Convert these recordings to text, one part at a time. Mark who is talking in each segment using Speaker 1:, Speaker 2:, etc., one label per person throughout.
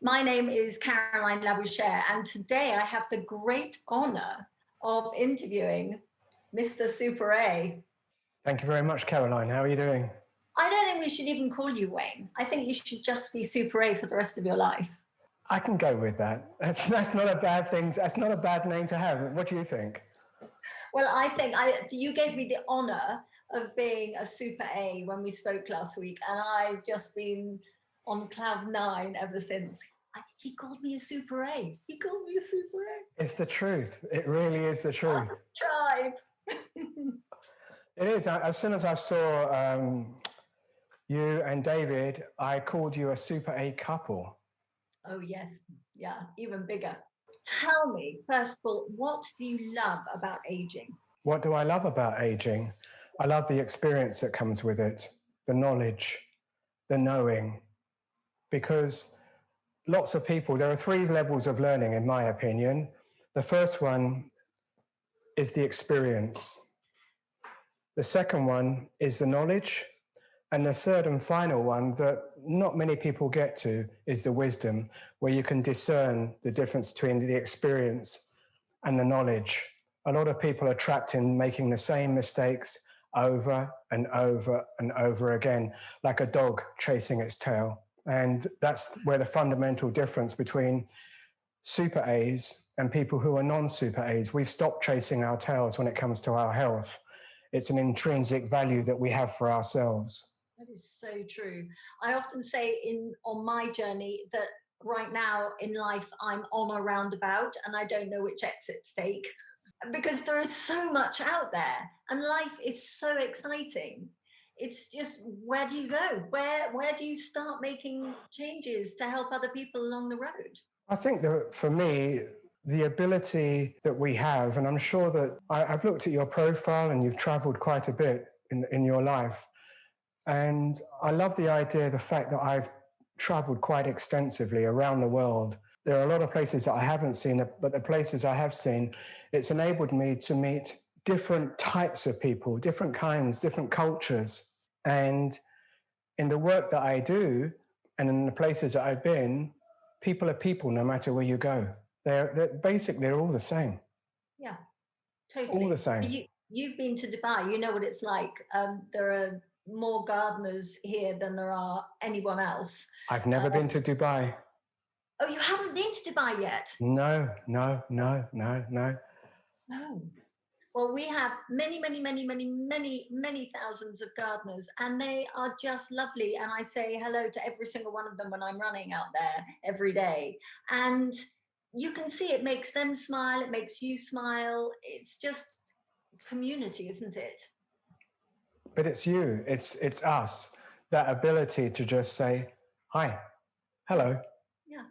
Speaker 1: My name is Caroline Labouchere, and today I have the great honor of interviewing Mr. Super A.
Speaker 2: Thank you very much, Caroline. How are you doing?
Speaker 1: I don't think we should even call you Wayne. I think you should just be Super A for the rest of your life.
Speaker 2: I can go with that. That's not a bad thing. That's not a bad name to have. What do you think?
Speaker 1: Well, I think you gave me the honor of being a Super A when we spoke last week, and I've just been on cloud nine ever since. He called me a Super A. He called me a Super A.
Speaker 2: It's the truth. It really is the truth.
Speaker 1: Tribe.
Speaker 2: It is. As soon as I saw you and David, I called you a Super A couple.
Speaker 1: Oh, yes. Yeah, even bigger. Tell me, first of all, what do you love about aging?
Speaker 2: What do I love about aging? I love the experience that comes with it, the knowledge, the knowing, because lots of people, there are three levels of learning, in my opinion. The first one is the experience. The second one is the knowledge. And the third and final one that not many people get to is the wisdom, where you can discern the difference between the experience and the knowledge. A lot of people are trapped in making the same mistakes over and over and over again, like a dog chasing its tail. And that's where the fundamental difference between Super A's and people who are non-Super A's. We've stopped chasing our tails when it comes to our health. It's an intrinsic value that we have for ourselves.
Speaker 1: That is so true. I often say on my journey that right now in life, I'm on a roundabout and I don't know which exit to take because there is so much out there and life is so exciting. It's just, where do you go? Where do you start making changes to help other people along the road?
Speaker 2: I think that for me, the ability that we have, and I'm sure that I've looked at your profile and you've traveled quite a bit in your life. And I love the idea, the fact that I've traveled quite extensively around the world. There are a lot of places that I haven't seen, but the places I have seen, it's enabled me to meet different types of people, different kinds, different cultures. And in the work that I do and in the places that I've been, people are people no matter where you go. They're basically, they're all the same.
Speaker 1: Yeah, totally.
Speaker 2: All the same.
Speaker 1: You've been to Dubai, you know what it's like. There are more gardeners here than there are anyone else.
Speaker 2: I've never been to Dubai.
Speaker 1: Oh, you haven't been to Dubai yet?
Speaker 2: No.
Speaker 1: No. Well, we have many thousands of gardeners, and they are just lovely. And I say hello to every single one of them when I'm running out there every day. And you can see it makes them smile. It makes you smile. It's just community, isn't it?
Speaker 2: But it's you, it's us, that ability to just say, hi, hello.
Speaker 1: Yeah.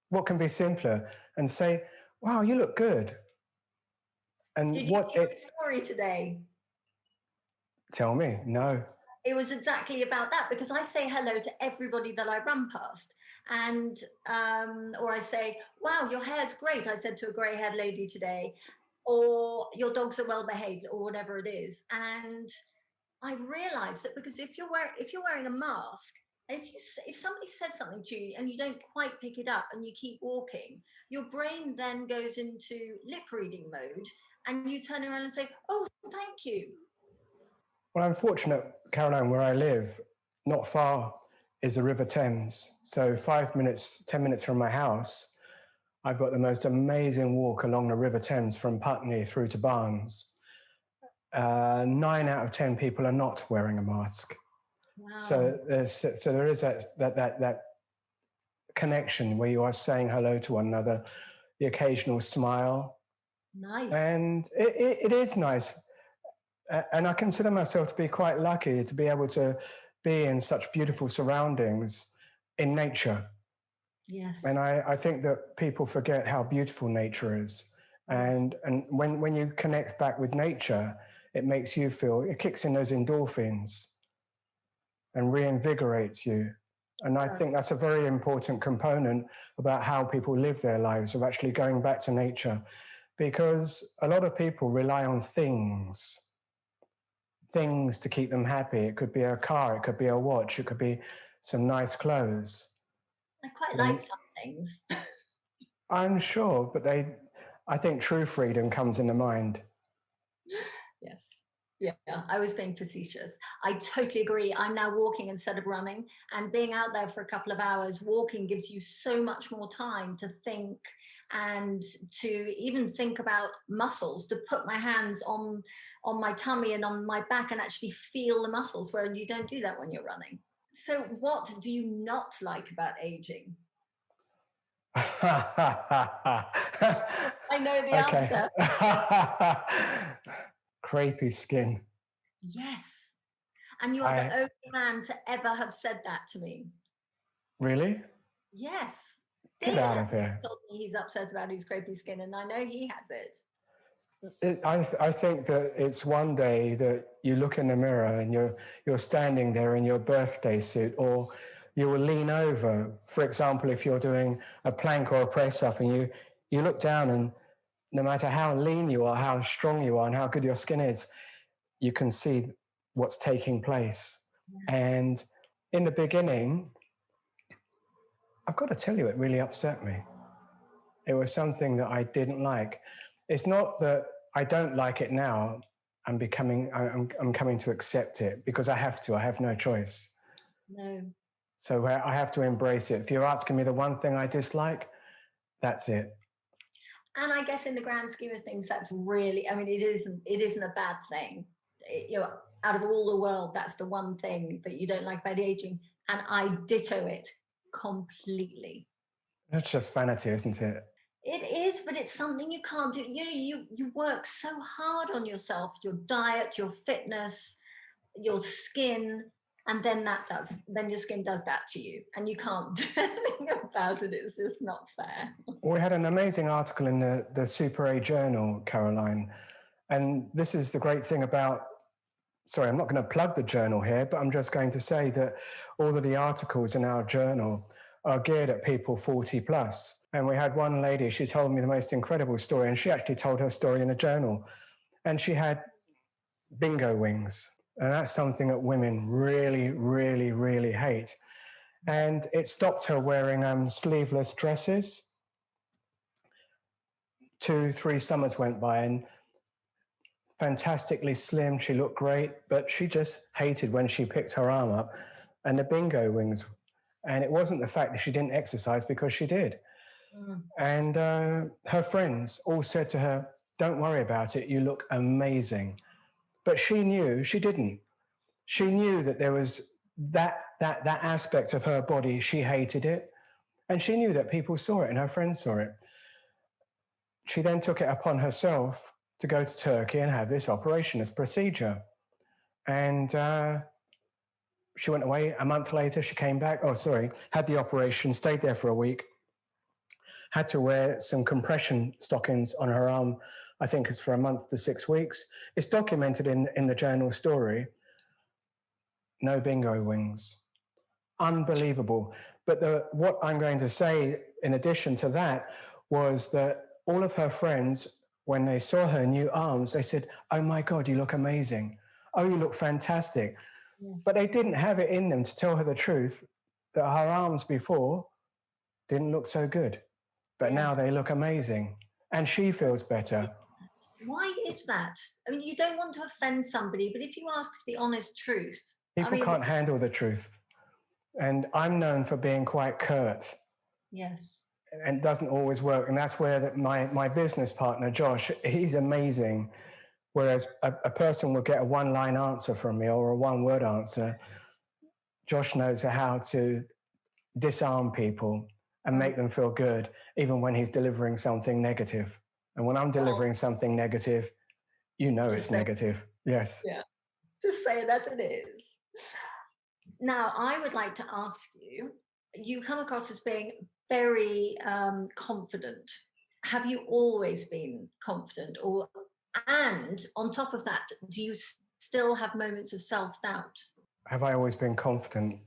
Speaker 2: What can be simpler? And say, wow, you look good. And
Speaker 1: did you hear my story today?
Speaker 2: Tell me. No.
Speaker 1: It was exactly about that, because I say hello to everybody that I run past. And, or I say, wow, your hair's great, I said to a grey-haired lady today, or your dogs are well behaved, or whatever it is. And I've realized that because if you're wearing a mask, if somebody says something to you and you don't quite pick it up and you keep walking, your brain then goes into lip reading mode and you turn around and say, oh, thank you.
Speaker 2: Well, I'm fortunate, Caroline, where I live, not far is the River Thames. So 5 minutes, 10 minutes from my house, I've got the most amazing walk along the River Thames from Putney through to Barnes. 9 out of 10 people are not wearing a mask.
Speaker 1: Wow.
Speaker 2: So there is that connection where you are saying hello to one another, the occasional smile.
Speaker 1: Nice.
Speaker 2: And it is nice. And I consider myself to be quite lucky to be able to be in such beautiful surroundings in nature.
Speaker 1: Yes.
Speaker 2: And I think that people forget how beautiful nature is.
Speaker 1: Yes.
Speaker 2: And when you connect back with nature, it makes you feel, it kicks in those endorphins and reinvigorates you. And I think that's a very important component about how people live their lives, of actually going back to nature. Because a lot of people rely on things to keep them happy. It could be a car, it could be a watch, it could be some nice clothes.
Speaker 1: I quite like some things.
Speaker 2: I'm sure, but I think true freedom comes in the mind.
Speaker 1: Yes. Yeah, I was being facetious. I totally agree. I'm now walking instead of running, and being out there for a couple of hours walking gives you so much more time to think and to even think about muscles, to put my hands on my tummy and on my back and actually feel the muscles, where you don't do that when you're running. So what do you not like about aging? I know the
Speaker 2: Okay.
Speaker 1: answer.
Speaker 2: Crepey skin.
Speaker 1: Yes. And you are the only man to ever have said that to me.
Speaker 2: Really?
Speaker 1: Yes.
Speaker 2: Get
Speaker 1: David
Speaker 2: out of
Speaker 1: actually
Speaker 2: here.
Speaker 1: told me he's upset about his crepey skin, and I know he has it.
Speaker 2: I think that it's one day that you look in the mirror and you're standing there in your birthday suit, or you will lean over. For example, if you're doing a plank or a press up, and you look down, and no matter how lean you are, how strong you are, and how good your skin is, you can see what's taking place.
Speaker 1: Yeah.
Speaker 2: And in the beginning, I've got to tell you, it really upset me. It was something that I didn't like. It's not that I don't like it now. I'm coming to accept it because I have to. I have no choice.
Speaker 1: No.
Speaker 2: So I have to embrace it. If you're asking me the one thing I dislike, that's it.
Speaker 1: And I guess in the grand scheme of things, that's really, I mean, it isn't a bad thing. Out of all the world, that's the one thing that you don't like about aging. And I ditto it completely.
Speaker 2: It's just vanity, isn't it?
Speaker 1: It is, but it's something you can't do. You work so hard on yourself, your diet, your fitness, your skin, and then your skin does that to you, and you can't do anything about it. It's just not fair.
Speaker 2: We had an amazing article in the Super A Journal, Caroline, and this is the great thing about. Sorry, I'm not going to plug the journal here, but I'm just going to say that all of the articles in our journal are geared at people 40 plus. And we had one lady, she told me the most incredible story, and she actually told her story in a journal. And she had bingo wings. And that's something that women really, really, really hate. And it stopped her wearing sleeveless dresses. 2-3 summers went by, and fantastically slim, she looked great, but she just hated when she picked her arm up and the bingo wings. And it wasn't the fact that she didn't exercise, because she did. And her friends all said to her, don't worry about it, you look amazing. But she knew she didn't. She knew that there was that aspect of her body, she hated it. And she knew that people saw it and her friends saw it. She then took it upon herself to go to Turkey and have this operation, this procedure. And she went away. A month later, she came back. Had the operation, stayed there for a week, had to wear some compression stockings on her arm. I think it's for a month to 6 weeks. It's documented in the journal story. No bingo wings. Unbelievable. But what I'm going to say in addition to that was that all of her friends, when they saw her new arms, they said, oh my God, you look amazing. Oh, you look fantastic. Yeah. But they didn't have it in them to tell her the truth that her arms before didn't look so good. But yes, now they look amazing. And she feels better.
Speaker 1: Why is that? I mean, you don't want to offend somebody, but if you ask the honest truth.
Speaker 2: People can't handle the truth. And I'm known for being quite curt.
Speaker 1: Yes.
Speaker 2: And it doesn't always work. And that's where my business partner, Josh, he's amazing. Whereas a person will get a one-line answer from me or a one-word answer, Josh knows how to disarm people and make them feel good, even when he's delivering something negative. And when I'm delivering something negative, you know it's negative. Yes.
Speaker 1: Yeah. Just say it as it is. Now, I would like to ask you, you come across as being very confident. Have you always been confident? And on top of that, do you still have moments of self-doubt?
Speaker 2: Have I always been confident?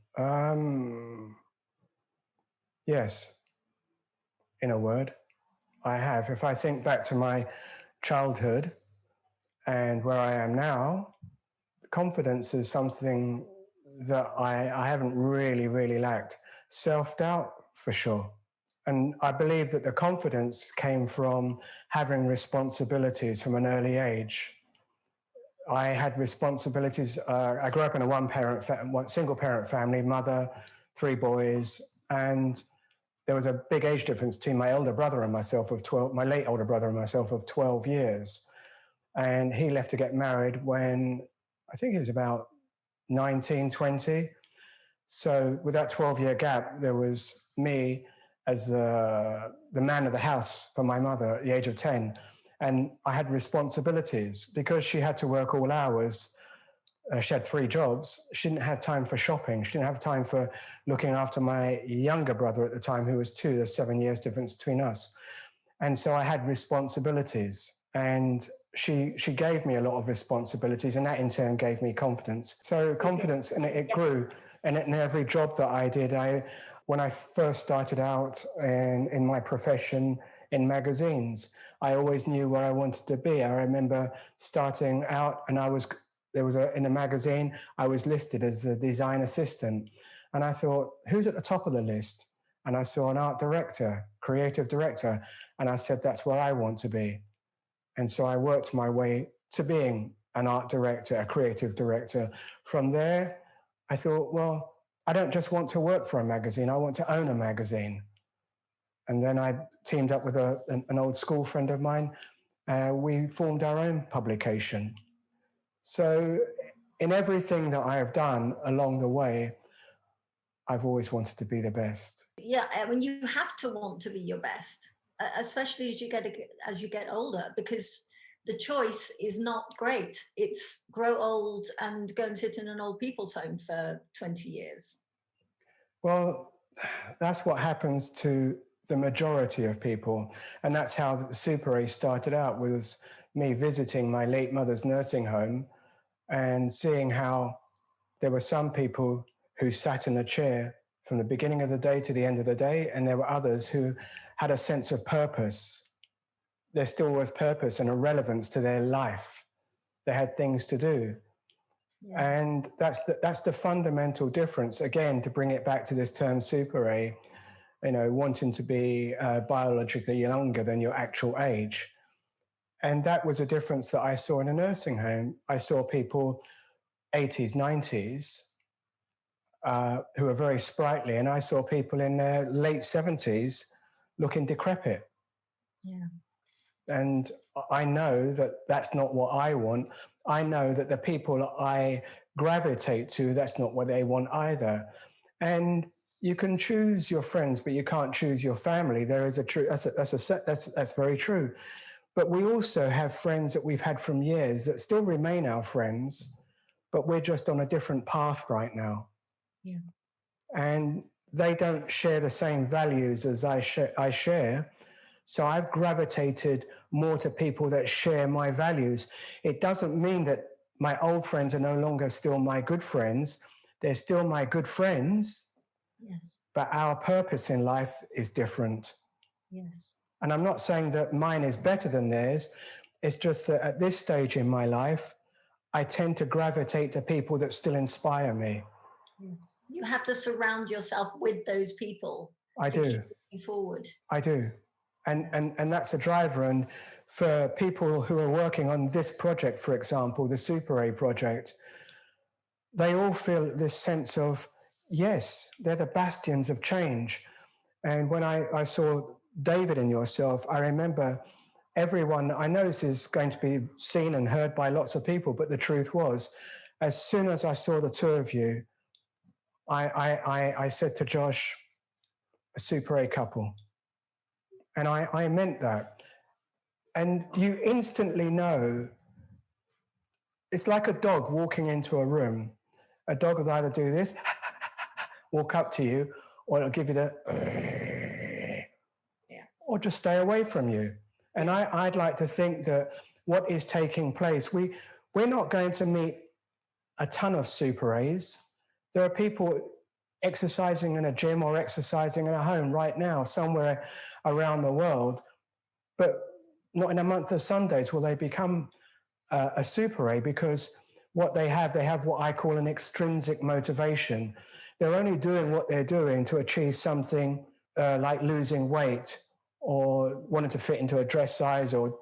Speaker 2: Yes. In a word, I have. If I think back to my childhood and where I am now, confidence is something that I haven't really lacked. Self-doubt, for sure. And I believe that the confidence came from having responsibilities from an early age. I had responsibilities. I grew up in a single parent family, mother, 3 boys, and there was a big age difference between my older brother and myself of 12, my late older brother and myself of 12 years. And he left to get married when I think he was about 19, 20. So with that 12-year gap, there was me as the man of the house for my mother at the age of 10. And I had responsibilities because she had to work all hours. She had 3 jobs. She didn't have time for shopping. She didn't have time for looking after my younger brother at the time, who was 2. There's 7 years difference between us. And so I had responsibilities. And she gave me a lot of responsibilities, and that in turn gave me confidence. So confidence, and it grew. And in every job that I did, when I first started out in my profession in magazines, I always knew where I wanted to be. I remember starting out, and in a magazine, I was listed as a design assistant. And I thought, who's at the top of the list? And I saw an art director, creative director. And I said, that's where I want to be. And so I worked my way to being an art director, a creative director. From there, I thought, well, I don't just want to work for a magazine, I want to own a magazine. And then I teamed up with an old school friend of mine. We formed our own publication. So in everything that I have done along the way, I've always wanted to be the best.
Speaker 1: Yeah, I mean, you have to want to be your best, especially as you get older, because the choice is not great. It's grow old and go and sit in an old people's home for 20 years.
Speaker 2: Well, that's what happens to the majority of people. And that's how the Super A started out, was me visiting my late mother's nursing home and seeing how there were some people who sat in a chair from the beginning of the day to the end of the day, and there were others who had a sense of purpose. There still was purpose and a relevance to their life. They had things to do. Yes. And that's the fundamental difference. Again, to bring it back to this term Super A, wanting to be biologically younger than your actual age. And that was a difference that I saw in a nursing home. I saw people 80s, 90s, who are very sprightly, and I saw people in their late 70s looking decrepit.
Speaker 1: Yeah.
Speaker 2: And I know that that's not what I want. I know that the people I gravitate to, that's not what they want either. And you can choose your friends, but you can't choose your family. There is a true, that's very true. But we also have friends that we've had from years that still remain our friends, but we're just on a different path right now.
Speaker 1: Yeah.
Speaker 2: And they don't share the same values as I share. So I've gravitated more to people that share my values. It doesn't mean that my old friends are no longer still my good friends. They're still my good friends.
Speaker 1: Yes.
Speaker 2: But our purpose in life is different.
Speaker 1: Yes.
Speaker 2: And I'm not saying that mine is better than theirs. It's just that at this stage in my life, I tend to gravitate to people that still inspire me.
Speaker 1: Yes. You have to surround yourself with those people.
Speaker 2: I do.
Speaker 1: Keep moving forward.
Speaker 2: I do. And that's a driver. And for people who are working on this project, for example, the Super A project, they all feel this sense of, yes, they're the bastions of change. And when I saw David and yourself, I remember everyone, I know this is going to be seen and heard by lots of people, but the truth was, as soon as I saw the two of you, I said to Josh, a Super A couple. And I meant that. And you instantly know, it's like a dog walking into a room. A dog will either do this, walk up to you, or it'll give you the, or just stay away from you. And I'd like to think that what is taking place, we're not going to meet a ton of Super A's. There are people exercising in a gym or exercising in a home right now, somewhere around the world, but not in a month of Sundays will they become a Super A, because what they have what I call an extrinsic motivation. They're only doing what they're doing to achieve something like losing weight or wanting to fit into a dress size or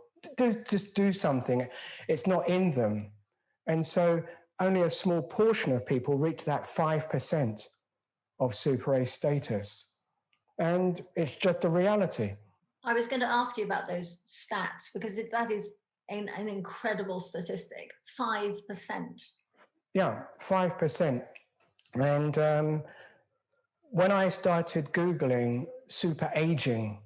Speaker 2: just do something. It's not in them. And so only a small portion of people reach that 5% of Super A status. And it's just a reality.
Speaker 1: I was going to ask you about those stats because that is an incredible statistic. 5%.
Speaker 2: Yeah, 5%. And when I started Googling super aging,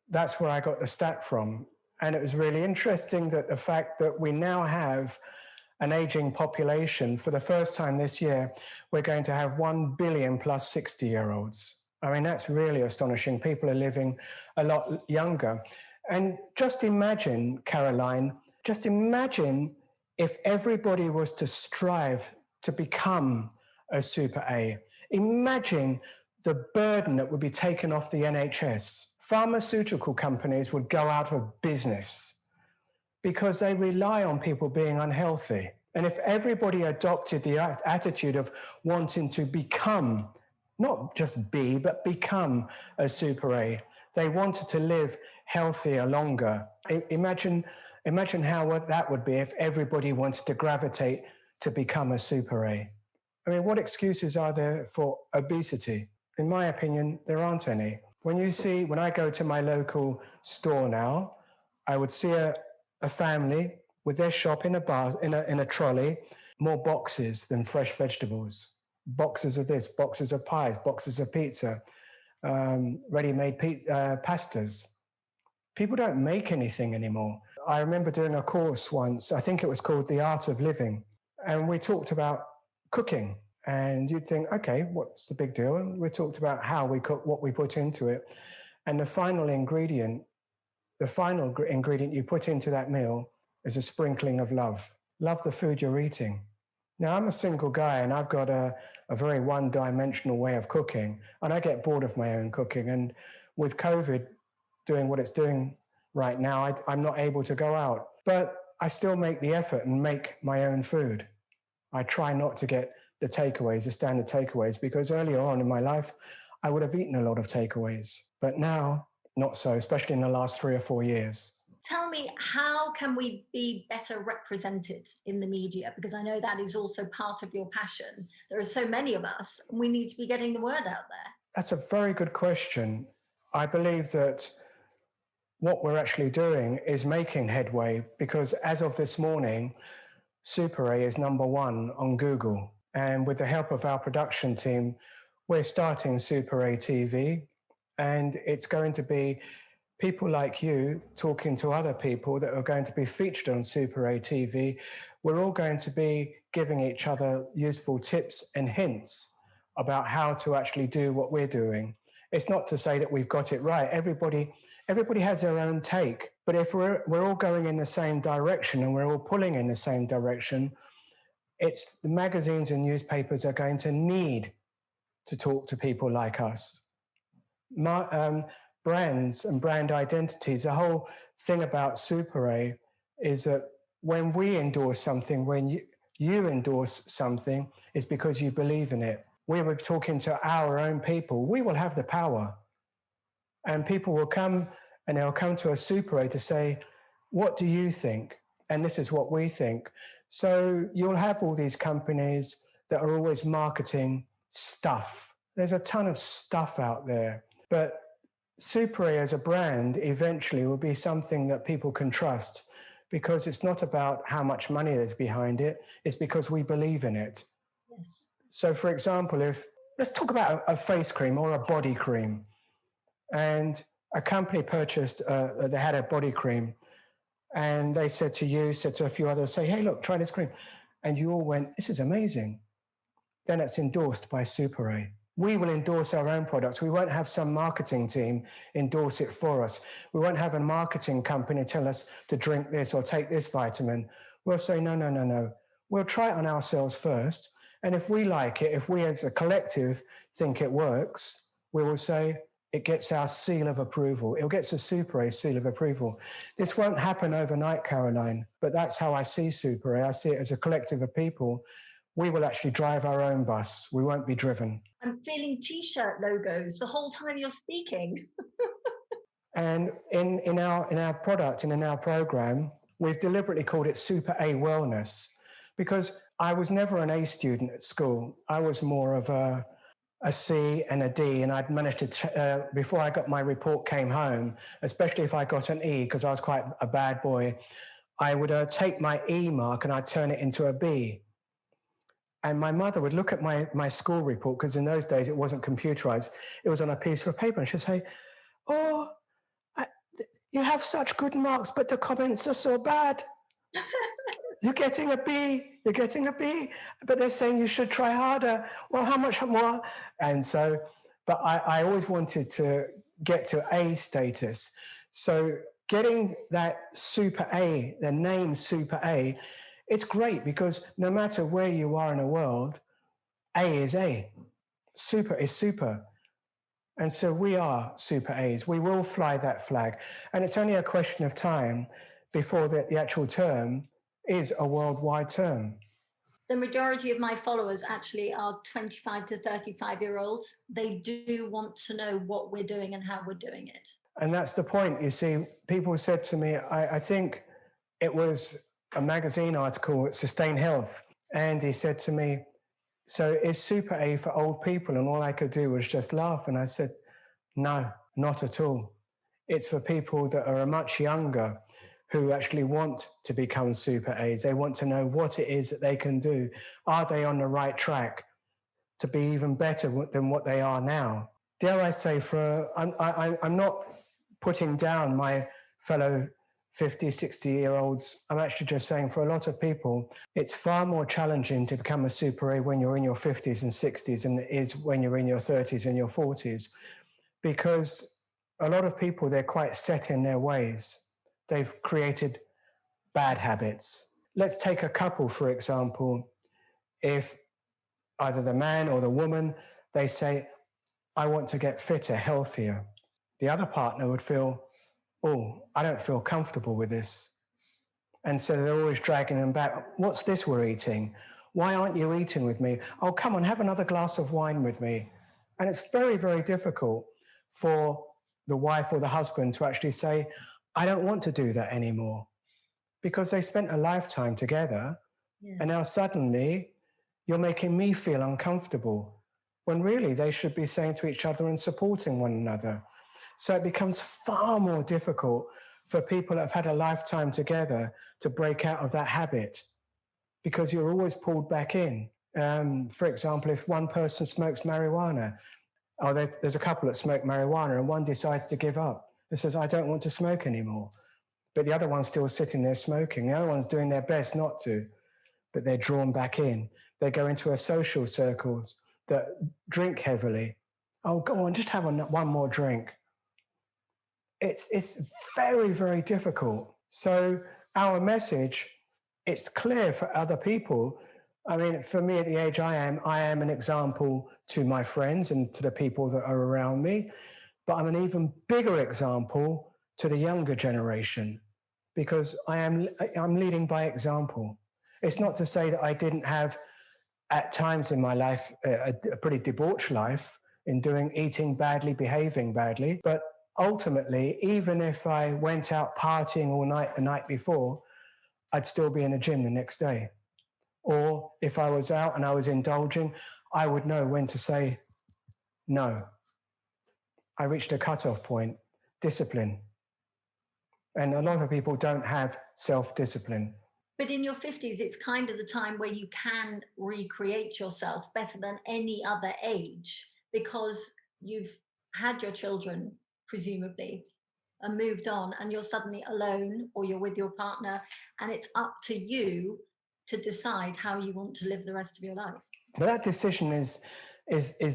Speaker 2: that's where I got the stat from. And it was really interesting that the fact that we now have an aging population. For the first time this year, we're going to have 1 billion plus 60-year-olds. I mean, that's really astonishing. People are living a lot younger. And just imagine, Caroline, just imagine if everybody was to strive to become a Super A. Imagine the burden that would be taken off the NHS. Pharmaceutical companies would go out of business because they rely on people being unhealthy. And if everybody adopted the attitude of wanting to become, not just be, but become a Super A, they wanted to live healthier, longer. Imagine how that would be if everybody wanted to gravitate to become a Super A. I mean, what excuses are there for obesity? In my opinion, there aren't any. When I go to my local store now, I would see a family with their shop in a trolley, more boxes than fresh vegetables. Boxes of this, boxes of pies, boxes of pizza, ready-made pastas. People don't make anything anymore. I remember doing a course once, I think it was called The Art of Living, and we talked about cooking. And you'd think, okay, what's the big deal? And we talked about how we cook, what we put into it. And the final ingredient you put into that meal is a sprinkling of love. Love the food you're eating. Now, I'm a single guy and I've got a very one-dimensional way of cooking, and I get bored of my own cooking. And with COVID doing what it's doing right now, I'm not able to go out. But I still make the effort and make my own food. I try not to get the standard takeaways, because earlier on in my life, I would have eaten a lot of takeaways. But now, not so, especially in the last 3 or 4 years.
Speaker 1: Tell me, how can we be better represented in the media? Because I know that is also part of your passion. There are so many of us, and we need to be getting the word out there.
Speaker 2: That's a very good question. I believe that what we're actually doing is making headway, because as of this morning, Super A is #1 on Google. And with the help of our production team, we're starting Super A TV. And it's going to be people like you talking to other people that are going to be featured on Super A TV. We're all going to be giving each other useful tips and hints about how to actually do what we're doing. It's not to say that we've got it right. Everybody has their own take. But if we're all going in the same direction and we're all pulling in the same direction, it's the magazines and newspapers are going to need to talk to people like us. Brands and brand identities, the whole thing about Super A is that when we endorse something, when you endorse something, it's because you believe in it. We were talking to our own people. We will have the power. And people will come and they'll come to a Super A to say, what do you think? And this is what we think. So you'll have all these companies that are always marketing stuff. There's a ton of stuff out there. But Super A as a brand eventually will be something that people can trust, because it's not about how much money there's behind it. It's because we believe in it.
Speaker 1: Yes.
Speaker 2: So for example, let's talk about a face cream or a body cream. And a company purchased, they had a body cream, and they said to a few others, say, hey, look, try this cream. And you all went, this is amazing. Then it's endorsed by Super A. We will endorse our own products. We won't have some marketing team endorse it for us. We won't have a marketing company tell us to drink this or take this vitamin. We'll say, no. We'll try it on ourselves first. And if we like it, if we as a collective think it works, we will say, it gets our seal of approval. It gets a Super A seal of approval. This won't happen overnight, Caroline, but that's how I see Super A. I see it as a collective of people we will actually drive our own bus. We won't be driven.
Speaker 1: I'm feeling t-shirt logos the whole time you're speaking.
Speaker 2: And in our product and in our program, we've deliberately called it Super A Wellness, because I was never an A student at school. I was more of a C and a D, and I'd managed to, before I got my report came home, especially if I got an E, because I was quite a bad boy, I would take my E mark and I'd turn it into a B. And my mother would look at my school report, because in those days it wasn't computerized. It was on a piece of paper, and she'd say, "Oh, you have such good marks, but the comments are so bad. You're getting a B, but they're saying you should try harder. Well, how much more?" And so, but I always wanted to get to A status. So getting that Super A, the name Super A, it's great, because no matter where you are in the world, A is A. Super is super. And so we are Super A's. We will fly that flag. And it's only a question of time before the actual term is a worldwide term.
Speaker 1: The majority of my followers actually are 25 to 35-year-olds. They do want to know what we're doing and how we're doing it.
Speaker 2: And that's the point. You see, people said to me, I think it was a magazine article at Sustain Health. And he said to me, "So is Super A for old people?" And all I could do was just laugh. And I said, "No, not at all. It's for people that are much younger, who actually want to become Super A's. They want to know what it is that they can do. Are they on the right track to be even better than what they are now?" Dare I say, I'm not putting down my fellow 50, 60-year-olds. I'm actually just saying, for a lot of people, it's far more challenging to become a Super A when you're in your 50s and 60s than it is when you're in your 30s and your 40s, because a lot of people, they're quite set in their ways. They've created bad habits. Let's take a couple, for example. If either the man or the woman, they say, "I want to get fitter, healthier," the other partner would feel, "Oh, I don't feel comfortable with this." And so they're always dragging them back. "What's this we're eating? Why aren't you eating with me? Oh, come on, have another glass of wine with me." And it's very, very difficult for the wife or the husband to actually say, "I don't want to do that anymore," because they spent a lifetime together.
Speaker 1: Yes.
Speaker 2: And now suddenly you're making me feel uncomfortable, when really they should be saying to each other and supporting one another. So it becomes far more difficult for people that have had a lifetime together to break out of that habit, because you're always pulled back in. For example, if one person smokes marijuana, or there's a couple that smoke marijuana and one decides to give up and says, "I don't want to smoke anymore." But the other one's still sitting there smoking. The other one's doing their best not to, but they're drawn back in. They go into a social circles that drink heavily. "Oh, go on, just have one more drink." It's very, very difficult. So our message, it's clear for other people. I mean, for me at the age I am an example to my friends and to the people that are around me, but I'm an even bigger example to the younger generation, because I'm leading by example. It's not to say that I didn't have, at times in my life, a pretty debauched life in eating badly, behaving badly, but ultimately, even if I went out partying all night the night before, I'd still be in the gym the next day. Or if I was out and I was indulging, I would know when to say no. I reached a cutoff point. Discipline. And a lot of people don't have self-discipline.
Speaker 1: But in your 50s, it's kind of the time where you can recreate yourself better than any other age, because you've had your children, presumably, and moved on, and you're suddenly alone or you're with your partner, and it's up to you to decide how you want to live the rest of your life.
Speaker 2: But that decision is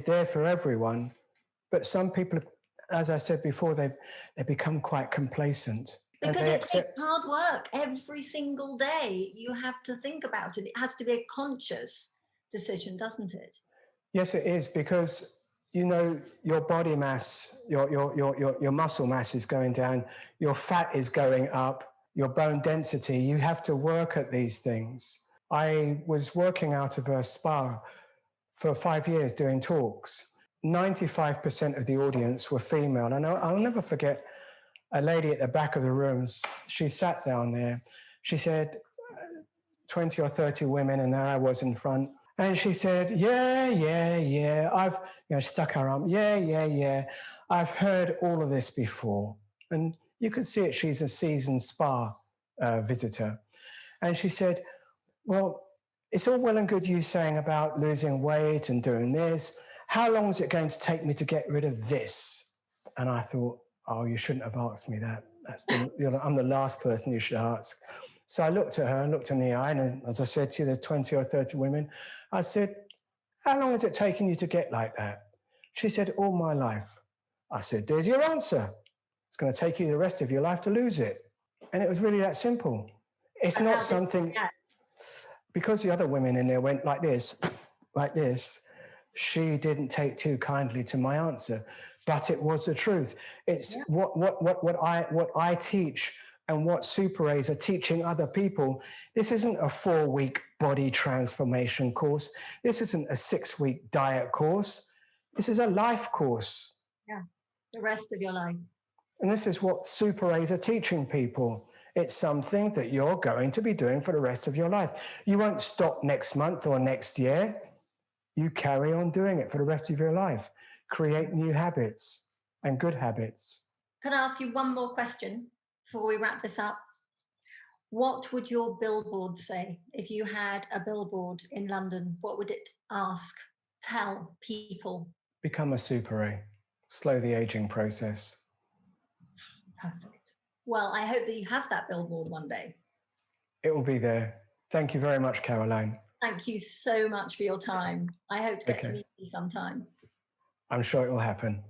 Speaker 2: there for everyone. But some people, as I said before, they become quite complacent.
Speaker 1: Because it takes hard work every single day. You have to think about it. It has to be a conscious decision, doesn't it?
Speaker 2: Yes, it is, because your body mass, your muscle mass is going down, your fat is going up, your bone density. You have to work at these things. I was working out of a spa for 5 years doing talks. 95% of the audience were female. And I'll never forget a lady at the back of the rooms. She sat down there. She said, 20 or 30 women, and there I was in front. And she said, yeah. I've, stuck her arm. Yeah. I've heard all of this before. And you could see it. She's a seasoned spa visitor. And she said, well, it's all well and good you saying about losing weight and doing this. How long is it going to take me to get rid of this? And I thought, oh, you shouldn't have asked me that. I'm the last person you should ask. So I looked at her and looked in the eye, and as I said to you, there's 20 or 30 women. I said, how long has it taken you to get like that? She said, all my life. I said, there's your answer. It's going to take you the rest of your life to lose it. And it was really that simple. It's not something, because the other women in there went like this, she didn't take too kindly to my answer, but it was the truth. It's what I teach and what Super A's are teaching other people. This isn't a 4-week body transformation course. This isn't a 6-week diet course. This is a life course.
Speaker 1: Yeah, the rest of your life.
Speaker 2: And this is what Super A's are teaching people. It's something that you're going to be doing for the rest of your life. You won't stop next month or next year. You carry on doing it for the rest of your life. Create new habits and good habits.
Speaker 1: Can I ask you one more question before we wrap this up? What would your billboard say if you had a billboard in London? What would it tell people?
Speaker 2: Become a Super A. Slow the aging process.
Speaker 1: Perfect. Well, I hope that you have that billboard one day.
Speaker 2: It will be there. Thank you very much, Caroline.
Speaker 1: Thank you so much for your time. I hope to get to meet you sometime.
Speaker 2: I'm sure it will happen.